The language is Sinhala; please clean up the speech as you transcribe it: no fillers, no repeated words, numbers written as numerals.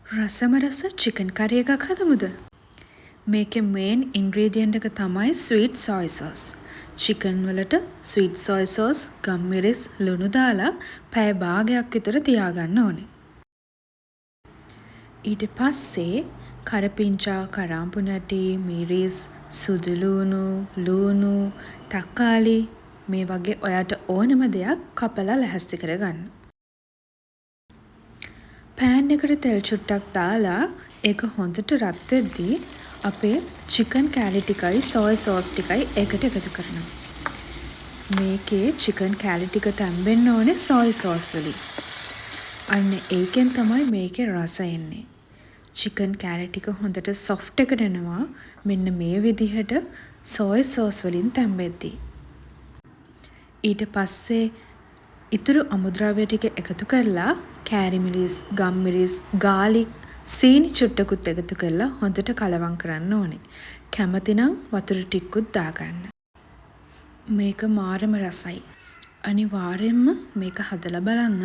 රසම රස චිකන් කරි එකක් හදමුද? මේකේ මේන් ඉන්ග්‍රීඩියන්ට් එක තමයි ස්වීට් සොයි සෝස්. චිකන් වලට ස්වීට් සොයි සෝස්, ගම්මිරිස්, ලුණු දාලා පැය භාගයක් විතර තියාගන්න ඕනේ. ඊට පස්සේ කරපිංචා, කරාම්පු නැටි, මිරිස්, සුදුලූණු, ලූණු, තක්කාලි මේ වගේ ඔයාට ඕනම දෙයක් කපලා ලැහැස්ති කරගන්න. පෑන් එකට තෙල් චුට්ටක් දාලා ඒක හොඳට රත් වෙද්දී අපේ චිකන් කෑලි ටිකයි සොයි සෝස් ටිකයි එකට එකතු කරනවා. මේකේ චිකන් කෑලි ටික තැම්බෙන්න ඕනේ සොයි සෝස් වලින්. අන්න ඒකෙන් තමයි මේකේ රස එන්නේ. චිකන් කෑලි ටික හොඳට සොෆ්ට් එකට එනවා මෙන්න මේ විදිහට සොයි සෝස් වලින් තැම්බෙද්දී. ඊට පස්සේ ඉතුරු අමුද්‍රව්‍ය ටික එකතු කරලා කෑරි මිරිස්, ගම්මිරිස්, ගාලික්, සීනි චුට්ටකුත් එකතු කරලා හොඳට කලවම් කරන්න ඕනේ. කැමති නම් වතුර ටිකකුත් දාගන්න. මේක මාරම රසයි. අනිවාර්යෙන්ම මේක හදලා බලන්න.